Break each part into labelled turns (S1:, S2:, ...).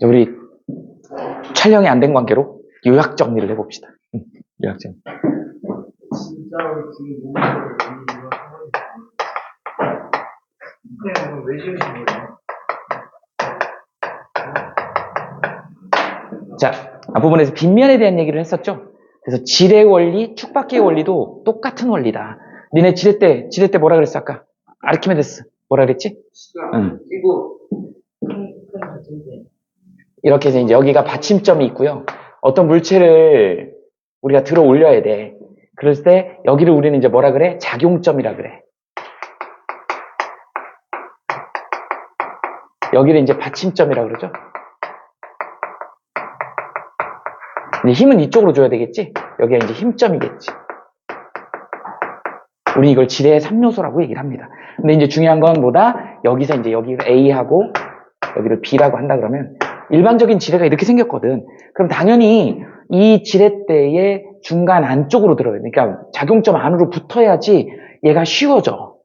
S1: 우리 촬영이 안 된 관계로 요약 정리를 해봅시다. 요약 정리.
S2: 진짜로 지금 몸을 그냥 왜 지으신 거예요?
S1: 자, 앞부분에서 빗면에 대한 얘기를 했었죠. 그래서 질의 원리, 축박기의 원리도 똑같은 원리다. 니네 지뢰 때 뭐라 그랬어 아까? 아르키메데스 뭐라 그랬지? 응. 이렇게 해서 이제 여기가 받침점이 있고요. 어떤 물체를 우리가 들어 올려야 돼. 그럴 때 여기를 우리는 이제 뭐라 그래? 작용점이라 그래. 여기를 이제 받침점이라 그러죠. 근데 힘은 이쪽으로 줘야 되겠지? 여기가 이제 힘점이겠지. 우리 이걸 질의 3요소라고 얘기를 합니다. 근데 이제 중요한 건 뭐다? 여기서 이제 여기를 A하고 여기를 B라고 한다 그러면 일반적인 지뢰가 이렇게 생겼거든. 그럼 당연히 이 지렛대의 중간 안쪽으로 들어야 돼. 그러니까 작용점 안으로 붙어야지 얘가 쉬워져.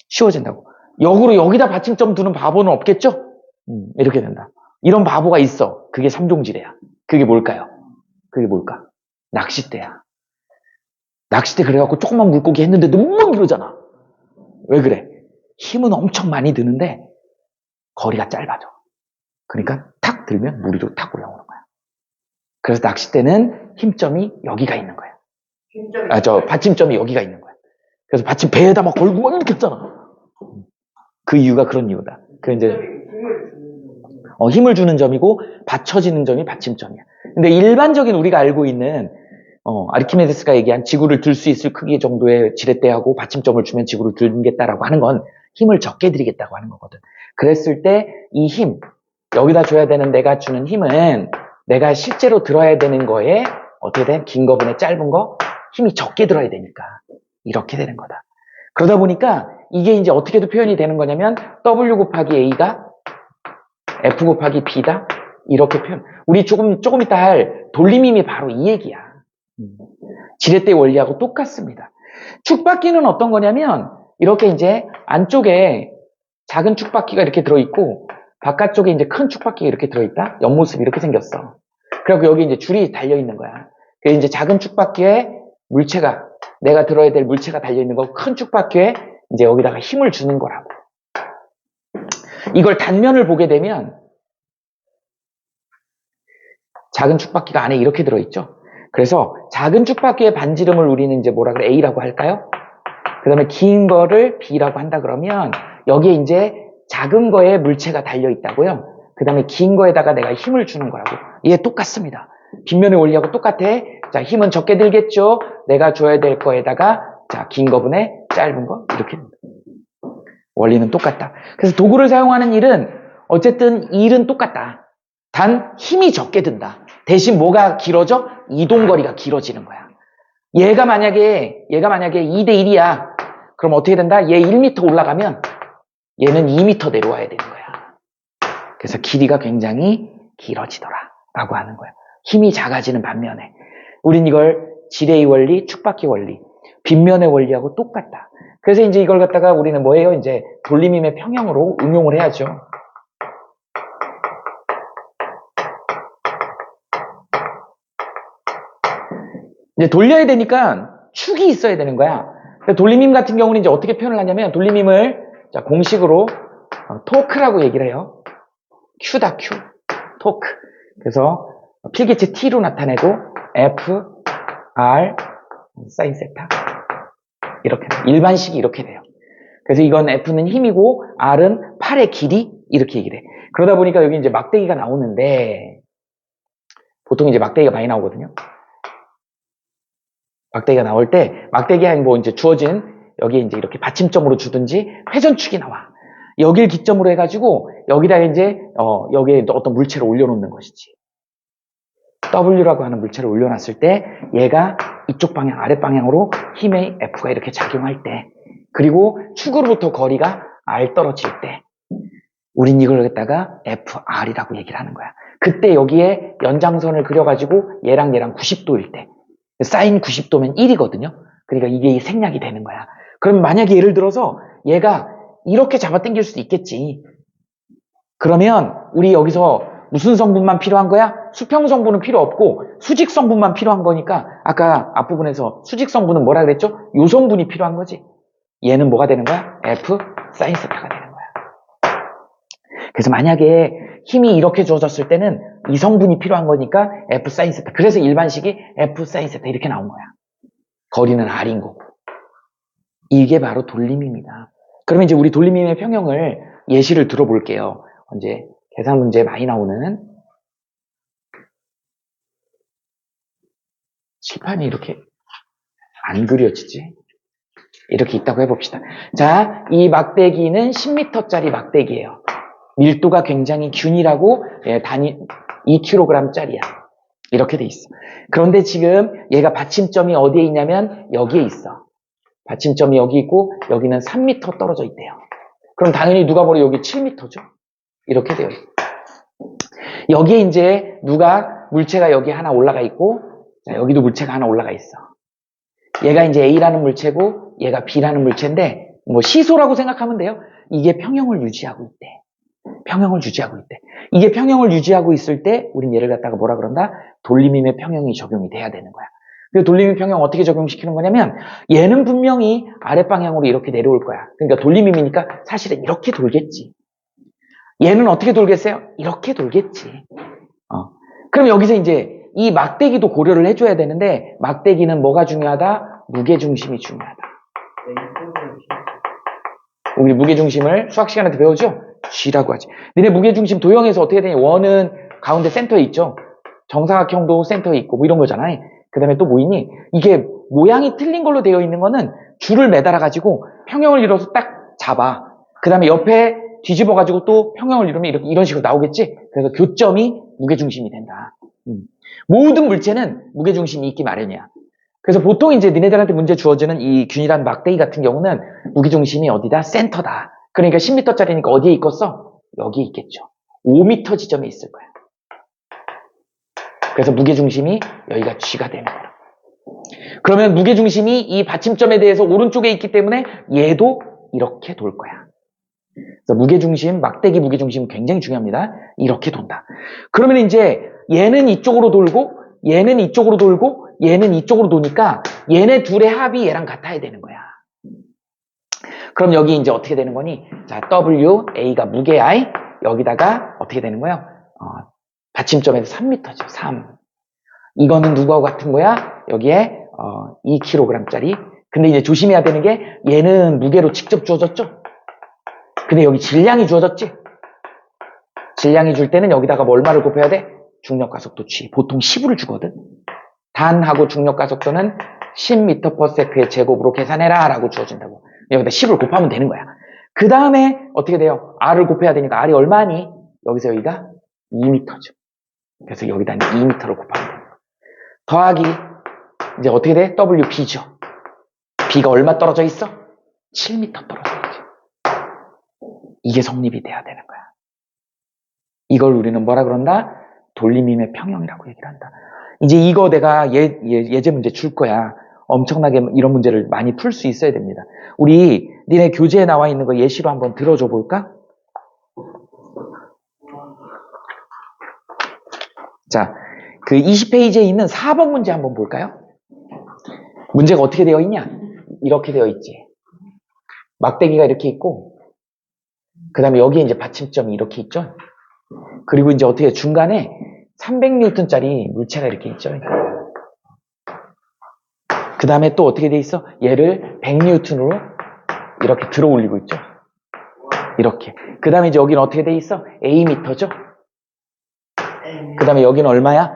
S1: 쉬워진다고. 역으로 여기다 받침점 두는 바보는 없겠죠? 이렇게 된다. 이런 바보가 있어. 그게 3종 지뢰야. 그게 뭘까요? 그게 뭘까? 낚싯대야. 낚싯대 그래갖고 조그만 물고기 했는데 너무 길어잖아. 왜 그래? 힘은 엄청 많이 드는데 거리가 짧아져. 그러니까 탁 들면 무리로 탁 올라오는 거야. 그래서 낚싯대는 힘점이 여기가 있는 거야. 받침점이 여기가 있는 거야. 그래서 받침 배에다 막 걸고 막 이렇게 했잖아. 그 이유가 그런 이유다. 그 이제 힘을 주는 점이고 받쳐지는 점이 받침점이야. 근데 일반적인 우리가 알고 있는 아르키메데스가 얘기한 지구를 들 수 있을 크기 정도의 지렛대하고 받침점을 주면 지구를 들겠다라고 하는 건 힘을 적게 들이겠다고 하는 거거든. 그랬을 때 이 힘, 여기다 줘야 되는 내가 주는 힘은 내가 실제로 들어야 되는 거에 어떻게 된? 긴 거분에 짧은 거 힘이 적게 들어야 되니까 이렇게 되는 거다. 그러다 보니까 이게 이제 어떻게도 표현이 되는 거냐면 W 곱하기 A가 F 곱하기 B다 이렇게 표현. 우리 조금 이따 할 돌림힘이 바로 이 얘기야. 지렛대 원리하고 똑같습니다. 축박기는 어떤 거냐면 이렇게 이제 안쪽에 작은 축박기가 이렇게 들어있고 바깥쪽에 이제 큰 축박기가 이렇게 들어있다. 옆모습이 이렇게 생겼어. 그리고 여기 이제 줄이 달려있는 거야. 그 이제 작은 축박기에 물체가 내가 들어야 될 물체가 달려있는 거고 큰 축박기에 이제 여기다가 힘을 주는 거라고. 이걸 단면을 보게 되면 작은 축박기가 안에 이렇게 들어있죠. 그래서 작은 축박기의 반지름을 우리는 이제 뭐라 그래? A라고 할까요? 그 다음에 긴 거를 B라고 한다 그러면 여기에 이제 작은 거에 물체가 달려있다고요. 그 다음에 긴 거에다가 내가 힘을 주는 거라고. 이게 똑같습니다. 빗면의 원리하고 똑같아. 자, 힘은 적게 들겠죠. 내가 줘야 될 거에다가 자, 긴 거분에 짧은 거 이렇게 됩니다. 원리는 똑같다. 그래서 도구를 사용하는 일은 어쨌든 일은 똑같다. 단 힘이 적게 든다. 대신 뭐가 길어져? 이동거리가 길어지는 거야. 얘가 만약에 2대 1이야. 그럼 어떻게 된다? 얘 1m 올라가면 얘는 2m 내려와야 되는 거야. 그래서 길이가 굉장히 길어지더라 라고 하는 거야. 힘이 작아지는 반면에 우린 이걸 지뢰의 원리, 축박기 원리, 빗면의 원리하고 똑같다. 그래서 이제 이걸 갖다가 우리는 뭐예요? 이제 돌림힘의 평형으로 응용을 해야죠. 이제 돌려야 되니까 축이 있어야 되는 거야. 돌림힘 같은 경우는 이제 어떻게 표현을 하냐면 돌림힘을 자, 공식으로 토크라고 얘기를 해요. Q다, Q. 토크. 그래서 필기체 T로 나타내도 F, R, 사인 세타. 이렇게 일반식이 이렇게 돼요. 그래서 이건 F는 힘이고 R은 팔의 길이 이렇게 얘기를 해. 그러다 보니까 여기 이제 막대기가 나오는데 보통 이제 막대기가 많이 나오거든요. 막대기가 나올 때 막대기에 뭐 이제 주어진 여기에 이제 이렇게 받침점으로 주든지 회전축이 나와. 여길 기점으로 해가지고 여기다가 이제 여기에 어떤 물체를 올려놓는 것이지. W라고 하는 물체를 올려놨을 때 얘가 이쪽 방향 아랫 방향으로 힘의 F가 이렇게 작용할 때 그리고 축으로부터 거리가 R 떨어질 때 우린 이걸 갖다가 FR이라고 얘기를 하는 거야. 그때 여기에 연장선을 그려가지고 얘랑 90도일 때 사인 90도면 1이거든요. 그러니까 이게 생략이 되는 거야. 그럼 만약에 예를 들어서 얘가 이렇게 잡아당길 수도 있겠지. 그러면 우리 여기서 무슨 성분만 필요한 거야? 수평 성분은 필요 없고 수직 성분만 필요한 거니까 아까 앞부분에서 수직 성분은 뭐라 그랬죠? 요 성분이 필요한 거지. 얘는 뭐가 되는 거야? F 사인 세타가 되는 거야. 그래서 만약에 힘이 이렇게 주어졌을 때는 이 성분이 필요한 거니까 F 사인 세타. 그래서 일반식이 F 사인 세타 이렇게 나온 거야. 거리는 R인 거고. 이게 바로 돌림입니다. 그러면 이제 우리 돌림임의 평형을 예시를 들어볼게요. 이제 계산 문제 많이 나오는 칠판이 이렇게 안 그려지지? 이렇게 있다고 해봅시다. 자, 이 막대기는 10m짜리 막대기예요. 밀도가 굉장히 균일하고 단위 2kg짜리야. 이렇게 돼 있어. 그런데 지금 얘가 받침점이 어디에 있냐면 여기에 있어. 받침점이 여기 있고 여기는 3m 떨어져 있대요. 그럼 당연히 누가 보러 여기 7m죠. 이렇게 되어 있어. 여기에 이제 물체가 여기 하나 올라가 있고 자, 여기도 물체가 하나 올라가 있어. 얘가 이제 A라는 물체고 얘가 B라는 물체인데 뭐 시소라고 생각하면 돼요. 이게 평형을 유지하고 있대. 평형을 유지하고 있대. 이게 평형을 유지하고 있을 때 우린 얘를 갖다가 뭐라 그런다? 돌림임의 평형이 적용이 돼야 되는 거야. 그 돌림임 평형 어떻게 적용시키는 거냐면 얘는 분명히 아랫방향으로 이렇게 내려올 거야. 그러니까 돌림임이니까 사실은 이렇게 돌겠지. 얘는 어떻게 돌겠어요? 이렇게 돌겠지. 그럼 여기서 이제 이 막대기도 고려를 해줘야 되는데 막대기는 뭐가 중요하다? 무게중심이 중요하다. 우리 무게중심을 수학 시간에 배우죠? G라고 하지. 너네 무게중심 도형에서 어떻게 되냐? 원은 가운데 센터에 있죠. 정사각형도 센터에 있고 뭐 이런 거잖아요. 그 다음에 또 뭐 있니? 이게 모양이 틀린 걸로 되어 있는 거는 줄을 매달아가지고 평형을 이뤄서 딱 잡아. 그 다음에 옆에 뒤집어가지고 또 평형을 이루면 이렇게 이런 식으로 나오겠지? 그래서 교점이 무게중심이 된다. 모든 물체는 무게중심이 있기 마련이야. 그래서 보통 이제 니네들한테 문제 주어지는 이 균일한 막대기 같은 경우는 무게중심이 어디다? 센터다. 그러니까 10m짜리니까 어디에 있겠어? 여기에 있겠죠. 5m 지점에 있을 거야. 그래서 무게중심이 여기가 G가 되는 거야. 그러면 무게중심이 이 받침점에 대해서 오른쪽에 있기 때문에 얘도 이렇게 돌 거야. 그래서 무게중심, 막대기 무게중심 굉장히 중요합니다. 이렇게 돈다. 그러면 이제 얘는 이쪽으로 돌고 얘는 이쪽으로 돌고 얘는 이쪽으로 도니까 얘네 둘의 합이 얘랑 같아야 되는 거야. 그럼 여기 이제 어떻게 되는 거니? 자, W, A가 무게 I, 여기다가 어떻게 되는 거예요? 받침점에서 3m죠. 3. 이거는 누구하고 같은 거야? 여기에 2kg짜리. 근데 이제 조심해야 되는 게 얘는 무게로 직접 주어졌죠? 근데 여기 질량이 주어졌지? 질량이 줄 때는 여기다가 뭐 얼마를 곱해야 돼? 중력가속도 G. 보통 10을 주거든. 단하고 중력가속도는 10m/s의 제곱으로 계산해라 라고 주어진다고. 여기다 10을 곱하면 되는 거야. 그 다음에 어떻게 돼요? R을 곱해야 되니까 R이 얼마니? 여기서 여기가 2m죠. 그래서 여기다 2m를 곱하면 돼요. 더하기 이제 어떻게 돼? WB죠. B가 얼마 떨어져 있어? 7m 떨어져 있죠. 이게 성립이 돼야 되는 거야. 이걸 우리는 뭐라 그런다? 돌림임의 평형이라고 얘기를 한다. 이제 이거 내가 예제 문제 줄 거야. 엄청나게 이런 문제를 많이 풀 수 있어야 됩니다. 우리 니네 교재에 나와 있는 거 예시로 한번 들어줘 볼까? 자, 그 20페이지에 있는 4번 문제 한번 볼까요? 문제가 어떻게 되어 있냐? 이렇게 되어 있지. 막대기가 이렇게 있고 그 다음에 여기에 이제 받침점이 이렇게 있죠. 그리고 이제 어떻게 중간에 300N짜리 물체가 이렇게 있죠. 그 다음에 또 어떻게 돼 있어? 얘를 100N으로 이렇게 들어 올리고 있죠. 이렇게. 그 다음에 이제 여기는 어떻게 돼 있어? A미터죠. 그 다음에 여기는 얼마야?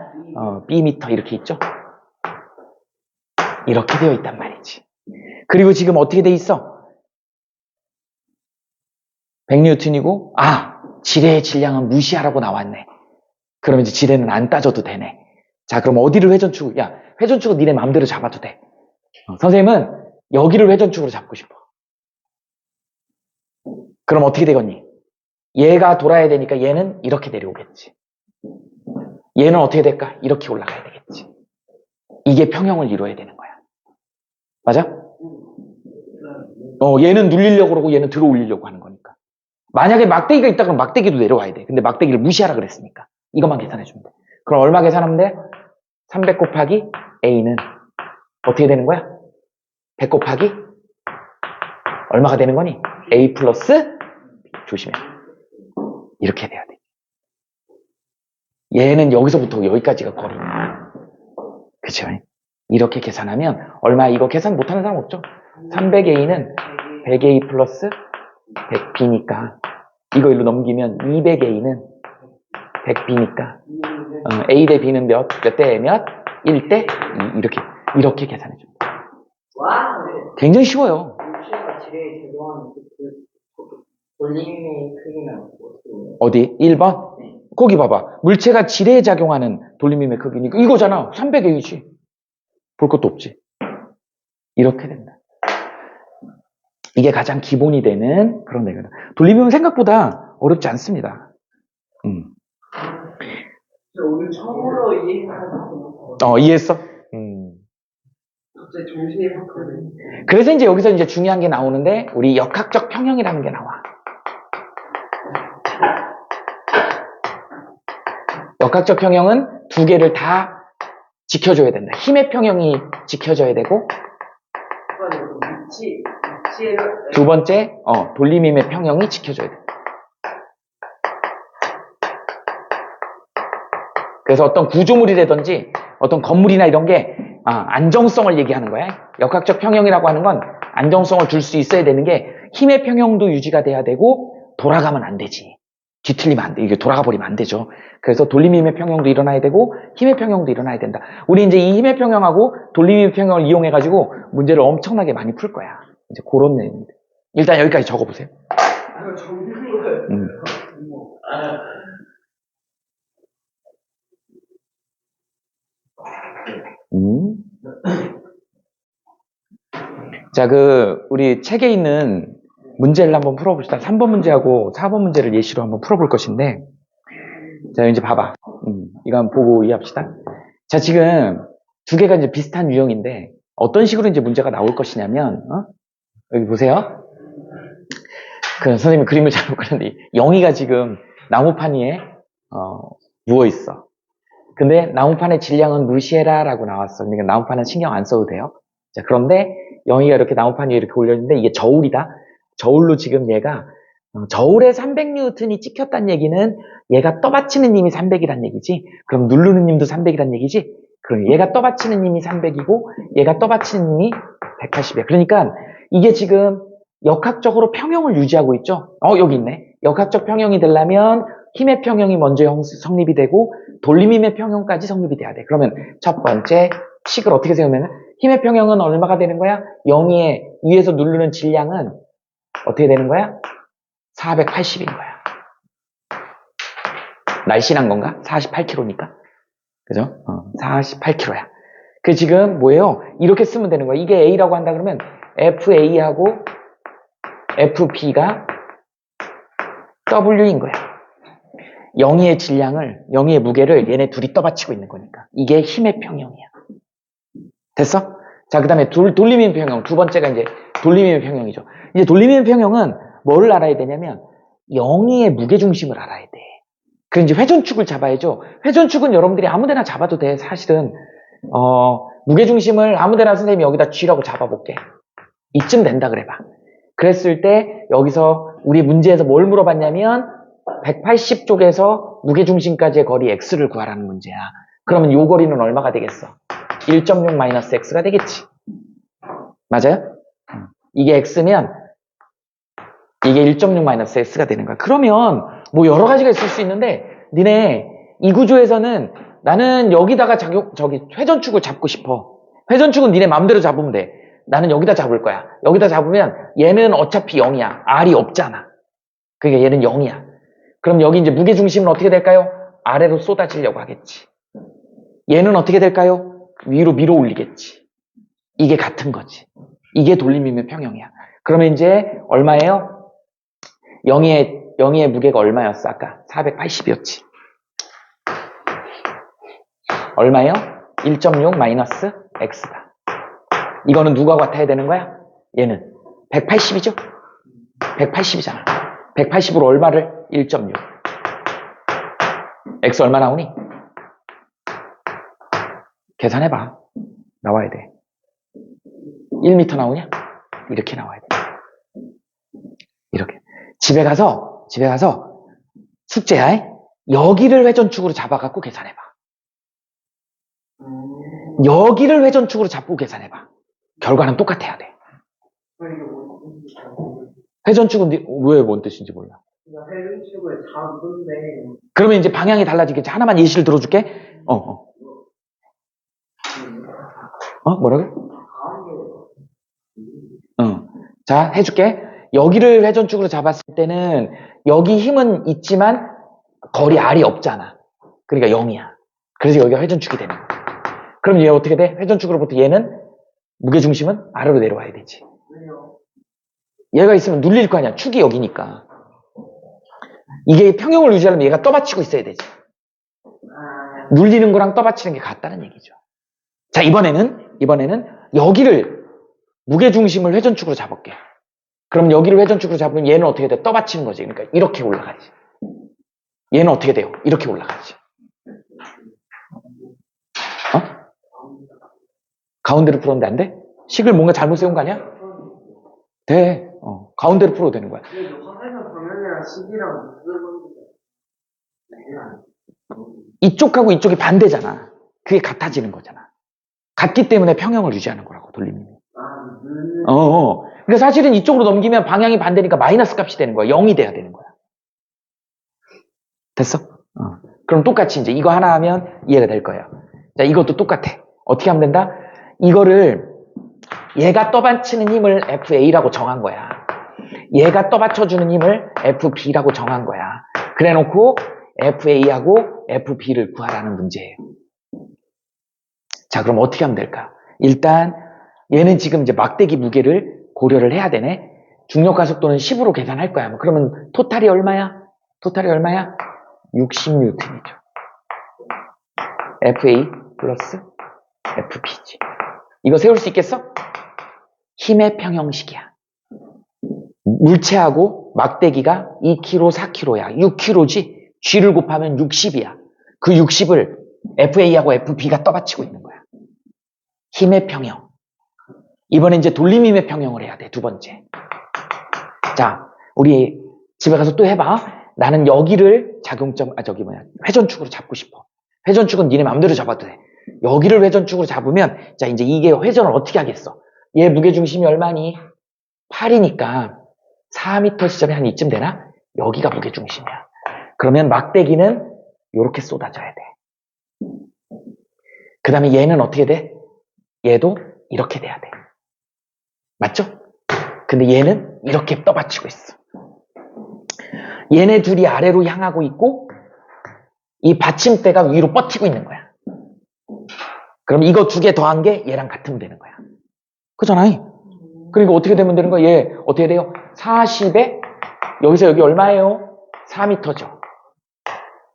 S1: B미터 이렇게 있죠. 이렇게 되어 있단 말이지. 그리고 지금 어떻게 돼 있어? 100N이고 지뢰의 질량은 무시하라고 나왔네. 그럼 이제 지뢰는 안 따져도 되네. 자, 그럼 어디를 회전축? 야, 회전축은 니네 마음대로 잡아도 돼. 선생님은 여기를 회전축으로 잡고 싶어. 그럼 어떻게 되겠니? 얘가 돌아야 되니까 얘는 이렇게 내려오겠지. 얘는 어떻게 될까? 이렇게 올라가야 되겠지. 이게 평형을 이루어야 되는 거야. 맞아? 얘는 눌리려고 그러고 얘는 들어 올리려고 하는 거니까. 만약에 막대기가 있다 그러면 막대기도 내려와야 돼. 근데 막대기를 무시하라 그랬으니까. 이것만 계산해주면 돼. 그럼 얼마 계산하면 돼? 300 곱하기 A는 어떻게 되는 거야? 100 곱하기 얼마가 되는 거니? A 플러스 조심해. 이렇게 돼야 돼. 얘는 여기서부터 여기까지가 거리야. 그쵸? 이렇게 계산하면 얼마? 이거 계산 못하는 사람 없죠? 300A는 100A 플러스 100B니까 이거 일로 넘기면 200A는 100B니까 A 대 B는 몇 대 몇? 1대 2 이렇게 계산해줘.
S2: 와,
S1: 굉장히 쉬워요.
S2: 물체가 지뢰에 적용하는 돌림의 크기는
S1: 어디? 1번? 거기 봐봐. 물체가 지뢰에 작용하는 돌림임의 크기니까 이거잖아. 300A지. 볼 것도 없지. 이렇게 된다. 이게 가장 기본이 되는 그런 내용이다. 돌림임은 생각보다 어렵지 않습니다.
S2: 오늘 처음으로 이해했어요.
S1: 이해했어?
S2: 갑자기 정신이 확
S1: 그래서 이제 여기서 이제 중요한 게 나오는데 우리 역학적 평형이라는 게 나와. 역학적 평형은 두 개를 다 지켜줘야 된다. 힘의 평형이 지켜져야 되고 두 번째 돌림임의 평형이 지켜줘야 된다. 그래서 어떤 구조물이라든지 어떤 건물이나 이런 게 안정성을 얘기하는 거야. 역학적 평형이라고 하는 건 안정성을 줄 수 있어야 되는 게 힘의 평형도 유지가 돼야 되고 돌아가면 안 되지. 뒤틀리면 안 돼. 이게 돌아가 버리면 안 되죠. 그래서 돌림임의 평형도 일어나야 되고 힘의 평형도 일어나야 된다. 우리 이제 이 힘의 평형하고 돌림임의 평형을 이용해가지고 문제를 엄청나게 많이 풀 거야. 이제 그런 내용입니다. 일단 여기까지 적어보세요. 자, 우리 책에 있는 문제를 한번 풀어봅시다. 3번 문제하고 4번 문제를 예시로 한번 풀어볼 것인데, 자, 이제 봐봐. 이거 한번 보고 이해합시다. 자, 지금 두 개가 이제 비슷한 유형인데, 어떤 식으로 이제 문제가 나올 것이냐면, 여기 보세요. 선생님이 그림을 잘 못 그렸는데, 영희가 지금 나무판 위에, 누워있어. 근데 나무판의 질량은 무시해라 라고 나왔어. 그러니까 나무판은 신경 안 써도 돼요. 자, 그런데 영희가 이렇게 나무판 위에 이렇게 올렸는데 이게 저울이다. 저울로 지금 얘가 저울에 300N이 찍혔다는 얘기는 얘가 떠받치는 힘이 300이란 얘기지. 그럼 누르는 힘도 300이란 얘기지. 그럼 얘가 떠받치는 힘이 300이고 얘가 떠받치는 힘이 180이야. 그러니까 이게 지금 역학적으로 평형을 유지하고 있죠. 여기 있네. 역학적 평형이 되려면 힘의 평형이 먼저 성립이 되고 돌림힘의 평형까지 성립이 돼야 돼. 그러면 첫 번째 식을 어떻게 세우면 힘의 평형은 얼마가 되는 거야? 0의 위에서 누르는 질량은 어떻게 되는 거야? 480인 거야. 날씬한 건가? 48kg니까. 그죠? 48kg야. 그 지금 뭐예요? 이렇게 쓰면 되는 거야. 이게 A라고 한다 그러면 FA하고 FB가 W인 거야. 영희의 질량을, 영희의 무게를 얘네 둘이 떠받치고 있는 거니까. 이게 힘의 평형이야. 됐어? 자, 그 다음에 돌림힘 평형. 두 번째가 이제 돌림힘 평형이죠. 이제 돌림힘 평형은 뭐를 알아야 되냐면, 영희의 무게중심을 알아야 돼. 그럼 이제 회전축을 잡아야죠. 회전축은 여러분들이 아무 데나 잡아도 돼. 사실은, 무게중심을 아무 데나 선생님이 여기다 G라고 잡아볼게. 이쯤 된다 그래봐. 그랬을 때, 여기서 우리 문제에서 뭘 물어봤냐면, 180 쪽에서 무게중심까지의 거리 X를 구하라는 문제야. 그러면 요 거리는 얼마가 되겠어? 1.6 마이너스 X가 되겠지. 맞아요? 이게 X면 이게 1.6 마이너스 X가 되는 거야. 그러면 뭐 여러 가지가 있을 수 있는데 니네 이 구조에서는 나는 여기다가 저기 회전축을 잡고 싶어. 회전축은 니네 마음대로 잡으면 돼. 나는 여기다 잡을 거야. 여기다 잡으면 얘는 어차피 0이야. R이 없잖아. 그러니까 얘는 0이야. 그럼 여기 이제 무게중심은 어떻게 될까요? 아래로 쏟아지려고 하겠지. 얘는 어떻게 될까요? 위로 밀어 올리겠지. 이게 같은 거지. 이게 돌림힘의 평형이야. 그러면 이제 얼마예요? 0의 무게가 얼마였어? 아까 480이었지. 얼마예요? 1.6 마이너스 X다. 이거는 누가 같아야 되는 거야? 얘는 180이죠? 180이잖아. 180으로 얼마를? 1.6. x 얼마 나오니? 계산해봐. 나와야 돼. 1m 나오냐? 이렇게 나와야 돼. 이렇게. 집에 가서 숙제야. 여기를 회전축으로 잡아갖고 계산해봐. 여기를 회전축으로 잡고 계산해봐. 결과는 똑같아야 돼. 회전축은 왜 뭔 뜻인지 몰라.
S2: 회전축을 잡은데.
S1: 그러면 이제 방향이 달라지겠지. 하나만 예시를 들어줄게. 뭐라고? 자, 해줄게. 여기를 회전축으로 잡았을 때는 여기 힘은 있지만 거리 R이 없잖아. 그러니까 0이야. 그래서 여기가 회전축이 되는 거야. 그럼 얘 어떻게 돼? 회전축으로부터 얘는 무게중심은 아래로 내려와야 되지. 얘가 있으면 눌릴 거 아니야. 축이 여기니까. 이게 평형을 유지하려면 얘가 떠받치고 있어야 되지. 눌리는 거랑 떠받치는 게 같다는 얘기죠. 자, 이번에는 여기를 무게중심을 회전축으로 잡을게. 그럼 여기를 회전축으로 잡으면 얘는 어떻게 돼? 떠받치는 거지. 그러니까 이렇게 올라가지. 얘는 어떻게 돼요? 이렇게 올라가지. 가운데로 풀었는데 안 돼? 식을 뭔가 잘못 세운 거 아니야? 돼. 가운데로 풀어도 되는 거야.
S2: 화살표 방향이랑 식이랑 무슨
S1: 이쪽하고 이쪽이 반대잖아. 그게 같아지는 거잖아. 같기 때문에 평형을 유지하는 거라고, 돌림이. 그러니까 사실은 이쪽으로 넘기면 방향이 반대니까 마이너스 값이 되는 거야. 0이 돼야 되는 거야. 됐어? 그럼 똑같이 이제 이거 하나 하면 이해가 될 거예요. 자, 이것도 똑같아. 어떻게 하면 된다? 이거를 얘가 떠받치는 힘을 FA라고 정한 거야. 얘가 떠받쳐주는 힘을 FB라고 정한 거야. 그래 놓고 FA하고 FB를 구하라는 문제예요. 자, 그럼 어떻게 하면 될까? 일단 얘는 지금 이제 막대기 무게를 고려를 해야 되네. 중력가속도는 10으로 계산할 거야. 그러면 토탈이 얼마야? 60N이죠. FA 플러스 FB지. 이거 세울 수 있겠어? 힘의 평형식이야. 물체하고 막대기가 2kg, 4kg야. 6kg지? G를 곱하면 60이야. 그 60을 FA하고 FB가 떠받치고 있는 거야. 힘의 평형. 이번에 이제 돌림힘의 평형을 해야 돼. 두 번째. 자, 우리 집에 가서 또 해봐. 나는 여기를 회전축으로 잡고 싶어. 회전축은 니네 마음대로 잡아도 돼. 여기를 회전축으로 잡으면, 자, 이제 이게 회전을 어떻게 하겠어? 얘 무게중심이 얼마니? 8이니까 4m 지점이 한 이쯤 되나? 여기가 무게중심이야. 그러면 막대기는 이렇게 쏟아져야 돼. 그 다음에 얘는 어떻게 돼? 얘도 이렇게 돼야 돼. 맞죠? 근데 얘는 이렇게 떠받치고 있어. 얘네 둘이 아래로 향하고 있고 이 받침대가 위로 뻗히고 있는 거야. 그럼 이거 두 개 더한 게 얘랑 같으면 되는 거야. 그잖아. 그러니까 어떻게 되면 되는 거야? 얘 어떻게 돼요? 40에 여기서 여기 얼마예요? 4m죠.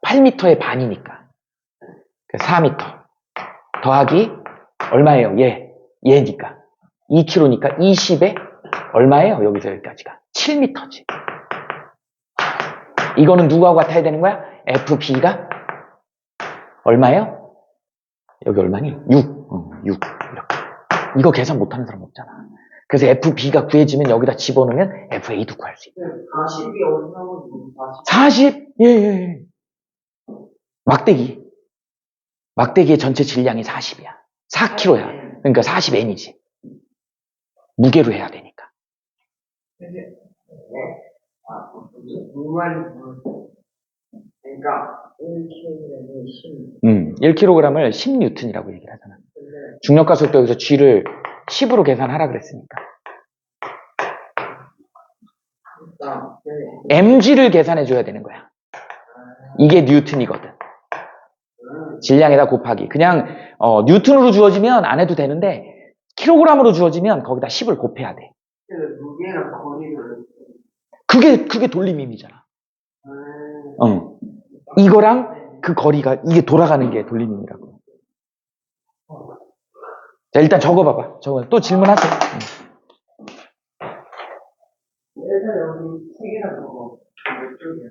S1: 8m의 반이니까. 4m 더하기 얼마예요? 얘니까 2kg니까 20에 얼마예요? 여기서 여기까지가 7m지. 이거는 누구하고 같아야 되는 거야? FB가 얼마예요? 여기 얼마니? 6. 6. 이렇게. 이거 계산 못하는 사람 없잖아. 그래서 FB가 구해지면 여기다 집어넣으면 FA도 구할 수 있다.
S2: 40이 어디 나오는지
S1: 40? 예. 막대기의 전체 질량이 40이야. 4kg야. 그러니까 40N이지. 무게로 해야 되니까.
S2: 그러니까 1kg은
S1: 1kg을 10N이라고 얘기를 하잖아. 중력가속도 여기서 G를 10으로 계산하라 그랬으니까. mg를 계산해줘야 되는 거야. 이게 뉴턴이거든. 질량에다 곱하기. 그냥 뉴턴으로 주어지면 안 해도 되는데 킬로그램으로 주어지면 거기다 10을 곱해야 돼.
S2: 무게랑 거리를
S1: 그게 돌림힘이잖아. 이거랑 그 거리가 이게 돌아가는 게 돌림힘이라고. 자, 일단 적어봐봐. 또 질문하세요.
S2: 일단 여기 세 개나 적어. 몇 쪽이야?